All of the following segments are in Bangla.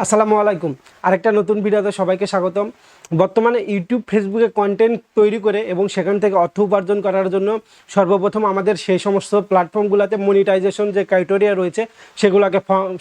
আসসালামু আলাইকুম। আরেকটা নতুন ভিডিওতে সবাইকে স্বাগতম। বর্তমানে ইউটিউব ফেসবুকে কন্টেন্ট তৈরি করে এবং সেখান থেকে অর্থ উপার্জন করার জন্য সর্বপ্রথম আমাদের সেই সমস্ত প্ল্যাটফর্মগুলোতে মনিটাইজেশন যে ক্রাইটেরিয়া রয়েছে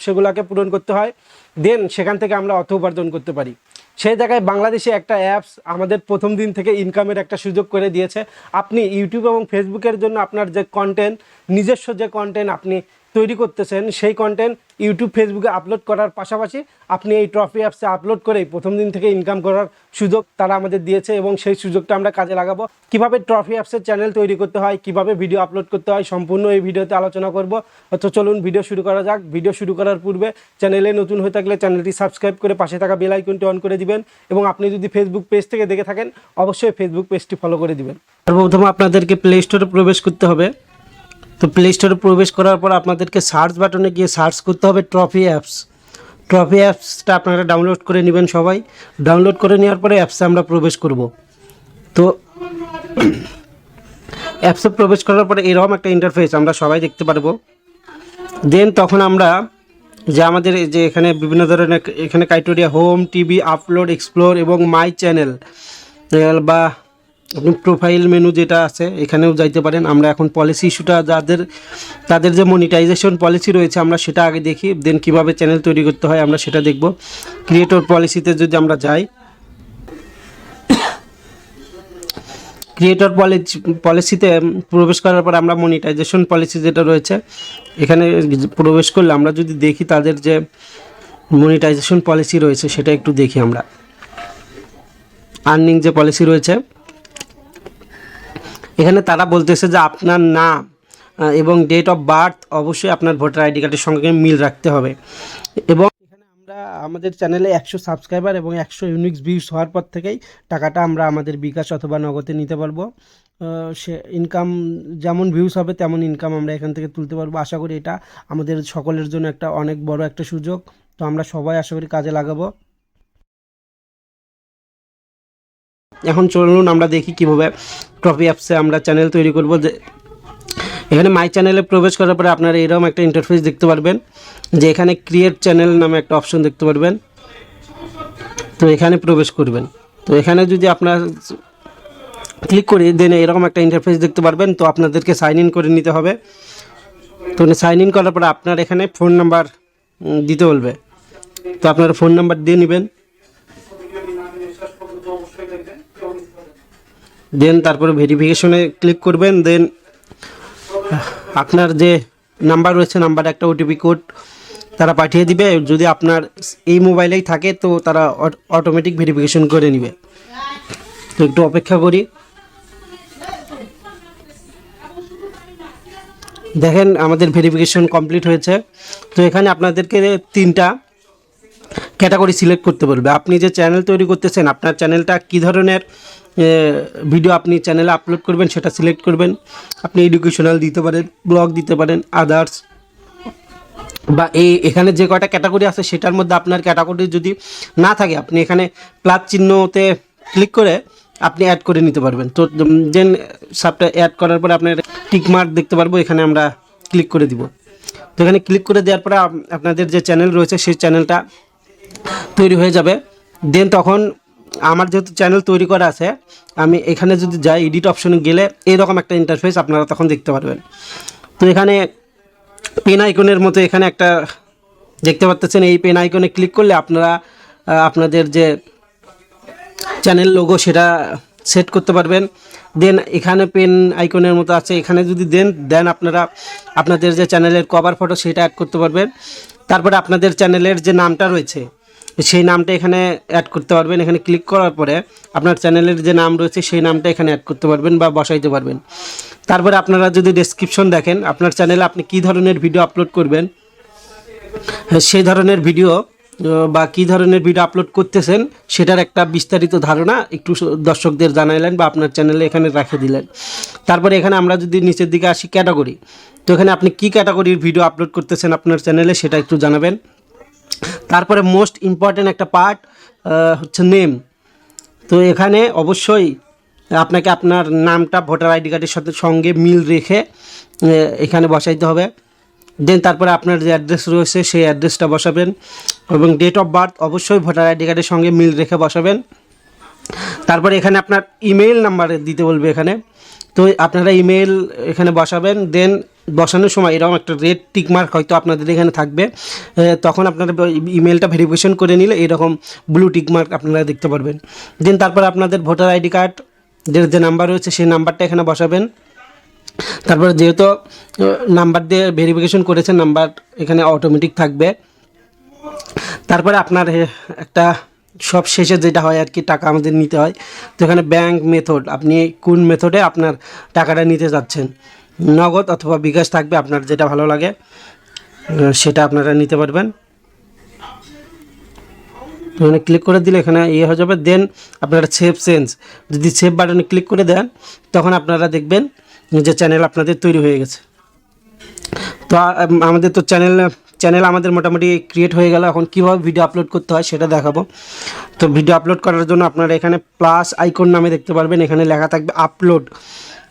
সেগুলোকে পূরণ করতে হয়, দেন সেখান থেকে আমরা অর্থ উপার্জন করতে পারি। সেই জায়গায় বাংলাদেশে একটা অ্যাপস আমাদের প্রথম দিন থেকে ইনকামের একটা সুযোগ করে দিয়েছে। আপনি ইউটিউব এবং ফেসবুকের জন্য আপনার যে কন্টেন্ট, নিজস্ব যে কন্টেন্ট আপনি তৈরি করতেছেন, সেই কন্টেন্ট ইউটিউব ফেসবুকে আপলোড করার পাশাপাশি আপনি এই ট্রফি অ্যাপসে আপলোড করেই প্রথম দিন থেকে ইনকাম করার সুযোগ তারা আমাদের দিয়েছে এবং সেই সুযোগটা আমরা কাজে লাগাবো। কিভাবে ট্রফি অ্যাপসের চ্যানেল তৈরি করতে হয়, কিভাবে ভিডিও আপলোড করতে হয়, সম্পূর্ণ এই ভিডিওতে আলোচনা করব। তো চলুন ভিডিও শুরু করা যাক। ভিডিও শুরু করার পূর্বে চ্যানেলে নতুন হয়ে থাকলে চ্যানেলটি সাবস্ক্রাইব করে পাশে থাকা বেল আইকনটি অন করে দিবেন এবং আপনি যদি ফেসবুক পেজ থেকে দেখে থাকেন অবশ্যই ফেসবুক পেজটি ফলো করে দিবেন। সর্বপ্রথম আপনাদেরকে প্লে স্টোরে প্রবেশ করতে হবে। তো প্লে স্টোরে প্রবেশ করার পর আপনাদেরকে সার্চ বাটনে গিয়ে সার্চ করতে হবে ট্রফি অ্যাপস। ট্রফি অ্যাপসটা আপনারা ডাউনলোড করে নেবেন সবাই। ডাউনলোড করে নেওয়ার পরে অ্যাপসে আমরা প্রবেশ করব। তো অ্যাপসে প্রবেশ করার পরে এরকম একটা ইন্টারফেস আমরা সবাই দেখতে পারবো। দেন তখন আমরা যে আমাদের যে এখানে বিভিন্ন ধরনের এখানে criteria home, TV, upload, explore এবং মাই চ্যানেল বা আপনি প্রোফাইল মেনু যেটা আছে এখানেও যাইতে পারেন। আমরা এখন পলিসি ইস্যুটা তাদের যে মনিটাইজেশন পলিসি রয়েছে আমরা সেটা আগে দেখি, দেন কীভাবে চ্যানেল তৈরি করতে হয় আমরা সেটা দেখব। ক্রিয়েটর পলিসিতে যদি আমরা যাই, ক্রিয়েটর পলিসিতে প্রবেশ করার পর আমরা মনিটাইজেশন পলিসি যেটা রয়েছে এখানে প্রবেশ করলে আমরা যদি দেখি তাদের যে মনিটাইজেশন পলিসি রয়েছে সেটা একটু দেখি। আমরা আর্নিং যে পলিসি রয়েছে এখানে তারা বলতেছে যে আপনার নাম এবং ডেট অফ বার্থ অবশ্যই আপনার ভোটার আইডি কার্ডের সঙ্গে মিল রাখতে হবে। এবং এখানে আমরা আমাদের চ্যানেলে 100 সাবস্ক্রাইবার এবং 100 ইউনিক ভিউজ হওয়ার পর থেকেই টাকাটা আমরা আমাদের বিকাশ অথবা নগদে নিতে পারবো। সে ইনকাম যেমন ভিউজ হবে তেমন ইনকাম আমরা এখান থেকে তুলতে পারবো। আশা করি এটা আমাদের সকলের জন্য একটা অনেক বড় একটা সুযোগ। তো আমরা সবাই আশা করি কাজে লাগাবো। এখন চলুন আমরা দেখি কীভাবে ট্রফি অ্যাপসে আমরা চ্যানেল তৈরি করব। যে এখানে মাই চ্যানেলে প্রবেশ করার পরে আপনারা এরকম একটা ইন্টারফেস দেখতে পারবেন, যে এখানে ক্রিয়েট চ্যানেল নামে একটা অপশন দেখতে পারবেন। তো এখানে প্রবেশ করবেন। তো এখানে যদি আপনার ক্লিক করি দেন এরকম একটা ইন্টারফেস দেখতে পারবেন। তো আপনাদেরকে সাইন ইন করে নিতে হবে। তো সাইন ইন করার পরে আপনার এখানে ফোন নাম্বার দিতে বলবে। তো আপনারা ফোন নাম্বার দিয়ে নেবেন। দেন তারপরে ভেরিফিকেশনে ক্লিক করবেন। দেন আপনার যে নাম্বার রয়েছে নাম্বারে একটা ওটিপি কোড তারা পাঠিয়ে দিবে। যদি আপনার এই মোবাইলেই থাকে তো তারা অটোমেটিক ভেরিফিকেশন করে নেবে। তো একটু অপেক্ষা করি। দেখেন আমাদের ভেরিফিকেশন কমপ্লিট হয়েছে। তো এখানে আপনাদেরকে 3টা ক্যাটাগরি সিলেক্ট করতে বলবে। আপনি যে চ্যানেল তৈরি করতেছেন আপনার চ্যানেলটা কী ধরনের ভিডিও আপনি চ্যানেলে আপলোড করবেন সেটা সিলেক্ট করবেন। আপনি এডুকেশনাল দিতে পারেন, ব্লগ দিতে পারেন, আদার্স বা এখানে যে কয়টা ক্যাটাগরি আছে সেটার মধ্যে আপনার ক্যাটাগরি যদি না থাকে আপনি এখানে প্লাস চিহ্নতে ক্লিক করে আপনি অ্যাড করে নিতে পারবেন। তো দেন সবটা অ্যাড করার পরে আপনার টিক মার্ক দেখতে পারবো, এখানে আমরা ক্লিক করে দিব। তো এখানে ক্লিক করে দেওয়ার পরে আপনাদের যে চ্যানেল রয়েছে সেই চ্যানেলটা তৈরি হয়ে যাবে। দেন তখন আমার যেহেতু চ্যানেল তৈরি করা আছে আমি এখানে যদি যাই এডিট অপশনে গেলে এরকম একটা ইন্টারফেস আপনারা তখন দেখতে পারবেন। তো এখানে পেন আইকনের মতো এখানে একটা দেখতে পাচ্ছেন, এই পেন আইকনে ক্লিক করলে আপনারা আপনাদের যে চ্যানেল লোগো সেটা সেট করতে পারবেন। দেন এখানে পেন আইকনের মতো আছে, এখানে যদি দেন আপনারা আপনাদের যে চ্যানেলের কভার ফটো সেটা অ্যাড করতে পারবেন। তারপরে আপনাদের চ্যানেলের যে নামটা রয়েছে সেই নামটা এখানে অ্যাড করতে পারবেন। এখানে ক্লিক করার পরে আপনার চ্যানেলের যে নাম রয়েছে সেই নামটা এখানে অ্যাড করতে পারবেন বা বসাইতে পারবেন। তারপরে আপনারা যদি ডেসক্রিপশন দেখেন আপনার চ্যানেলে আপনি কী ধরনের ভিডিও আপলোড করবেন সেই ধরনের ভিডিও বা কী ধরনের ভিডিও আপলোড করতেছেন সেটার একটা বিস্তারিত ধারণা একটু দর্শকদের জানাইলেন বা আপনার চ্যানেলে এখানে রেখে দিলেন। তারপরে এখানে আমরা যদি নিচের দিকে আসি ক্যাটাগরি, তো এখানে আপনি কী ক্যাটাগরির ভিডিও আপলোড করতেছেন আপনার চ্যানেলে সেটা একটু জানাবেন। তারপরে মোস্ট ইম্পর্ট্যান্ট একটা পার্ট হচ্ছে নেম। তো এখানে অবশ্যই আপনাকে আপনার নামটা ভোটার আইডি কার্ডের সঙ্গে মিল রেখে এখানে বসাইতে হবে। দেন তারপরে আপনার যে অ্যাড্রেস রয়েছে সেই অ্যাড্রেসটা বসাবেন। এবং ডেট অফ বার্থ অবশ্যই ভোটার আইডি কার্ডের সঙ্গে মিল রেখে বসাবেন। তারপরে এখানে আপনার ইমেইল নাম্বার দিতে বলবে এখানে, তো আপনারা ইমেইল এখানে বসাবেন। দেন বসানোর সময় এরকম একটা রেড টিক মার্ক হয়তো আপনাদের এখানে থাকবে, তখন আপনারা ইমেলটা ভেরিফিকেশন করে নিলে এরকম ব্লু টিক মার্ক আপনারা দেখতে পারবেন। দেন তারপরে আপনাদের ভোটার আইডি কার্ডের যে নাম্বার রয়েছে সেই নাম্বারটা এখানে বসাবেন। তারপরে যেহেতু নাম্বার দিয়ে ভেরিফিকেশন করেছেন, নাম্বার এখানে অটোমেটিক থাকবে। তারপরে আপনার একটা সব শেষে যেটা হয় আর কি, টাকা আমাদের নিতে হয়, তো এখানে ব্যাংক মেথড, আপনি কোন মেথডে আপনার টাকাটা নিতে যাচ্ছেন, নগদ অথবা বিকাশ থাকবে, আপনার যেটা ভালো লাগে সেটা আপনারা নিতে পারবেন। এখানে ক্লিক করে দিলে এখানে ইয়ে হয়ে যাবে। দেন আপনারা সেভ চেঞ্জ, যদি সেভ বাটনে ক্লিক করে দেন তখন আপনারা দেখবেন যে চ্যানেল আপনাদের তৈরি হয়ে গেছে। তো আমাদের তো চ্যানেল আমাদের মোটামুটি ক্রিয়েট হয়ে গেল। এখন কীভাবে ভিডিও আপলোড করতে হয় সেটা দেখাবো। তো ভিডিও আপলোড করার জন্য আপনারা এখানে প্লাস আইকন নামে দেখতে পারবেন, এখানে লেখা থাকবে আপলোড।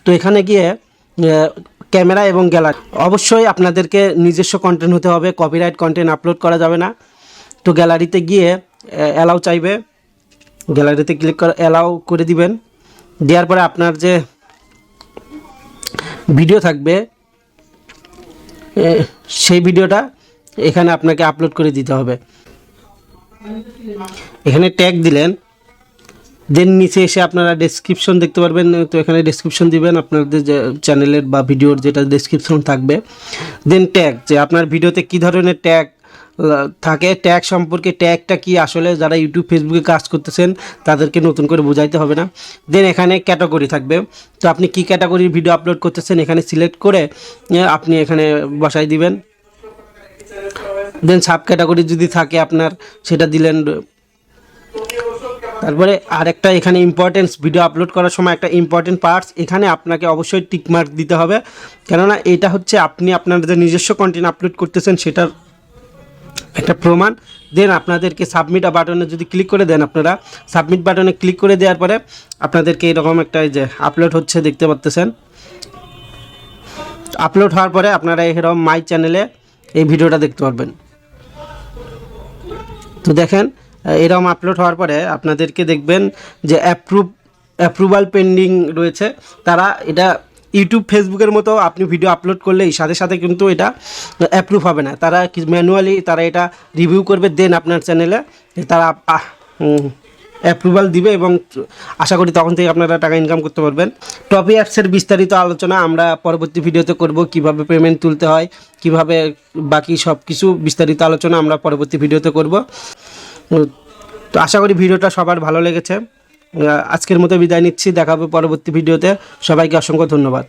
তো এখানে গিয়ে ক্যামেরা এবং গ্যালারি, অবশ্যই আপনাদেরকে নিজস্ব কন্টেন্ট হতে হবে, কপিরাইট কন্টেন্ট আপলোড করা যাবে না। তো গ্যালারিতে গিয়ে অ্যালাউ চাইবে, গ্যালারিতে ক্লিক করে অ্যালাউ করে দিবেন। দেওয়ার পরে আপনার যে ভিডিও থাকবে সেই ভিডিওটা এখানে আপনাকে আপলোড করে দিতে হবে। এখানে ট্যাগ দিলেন, দেন নিচে এসে আপনারা ডেসক্রিপশন দেখতে পারবেন। তো এখানে ডেসক্রিপশন দিবেন আপনাদের যে চ্যানেলের বা ভিডিওর যেটা ডেসক্রিপশন থাকবে। দেন ট্যাগ, যে আপনার ভিডিওতে কী ধরনের ট্যাগ থাকে, ট্যাগ সম্পর্কে, ট্যাগটা কি আসলে যারা ইউটিউব ফেসবুকে কাজ করতেছেন তাদেরকে নতুন করে বোঝাইতে হবে না। দেন এখানে ক্যাটাগরি থাকবে, তো আপনি কি ক্যাটাগরির ভিডিও আপলোড করতেছেন এখানে সিলেক্ট করে আপনি এখানে বসাই দিবেন। দেন সাব ক্যাটাগরি যদি থাকে আপনার সেটা দিলেন। তারপরে আরেকটা এখানে ইম্পর্টেন্স, ভিডিও আপলোড করার সময় একটা ইম্পর্টেন্ট পার্টস এখানে আপনাকে অবশ্যই টিকমার্ক দিতে হবে, কেননা এটা হচ্ছে আপনি আপনার যে নিজস্ব কন্টেন্ট আপলোড করতেছেন সেটার একটা প্রমাণ। দেন আপনাদেরকে সাবমিট বাটনে যদি ক্লিক করে দেন, আপনারা সাবমিট বাটনে ক্লিক করে দেওয়ার পরে আপনাদেরকে এরকম একটা যে আপলোড হচ্ছে দেখতে পাচ্ছেন। আপলোড হওয়ার পরে আপনারা এরকম মাই চ্যানেলে এই ভিডিওটা দেখতে পারবেন। তো দেখেন এরকম আপলোড হওয়ার পরে আপনাদেরকে দেখবেন যে অ্যাপ্রুভাল পেন্ডিং রয়েছে। তারা এটা ইউটিউব ফেসবুকের মতো আপনি ভিডিও আপলোড করলেই সাথে সাথে কিন্তু এটা অ্যাপ্রুভ হবে না, তারা ম্যানুয়ালি তারা এটা রিভিউ করবে। দেন আপনার চ্যানেলে তারা অ্যাপ্রুভাল দিবে এবং আশা করি তখন থেকে আপনারা টাকা ইনকাম করতে পারবেন। টফি অ্যাপসের বিস্তারিত আলোচনা আমরা পরবর্তী ভিডিওতে করব, কিভাবে পেমেন্ট তুলতে হয়, কিভাবে বাকি সব কিছু বিস্তারিত আলোচনা আমরা পরবর্তী ভিডিওতে করব। তো আশা করি ভিডিওটা সবার ভালো লেগেছে। আজকের মতো বিদায় নিচ্ছি, দেখা হবে পরবর্তী ভিডিওতে। সবাইকে অসংখ্য ধন্যবাদ।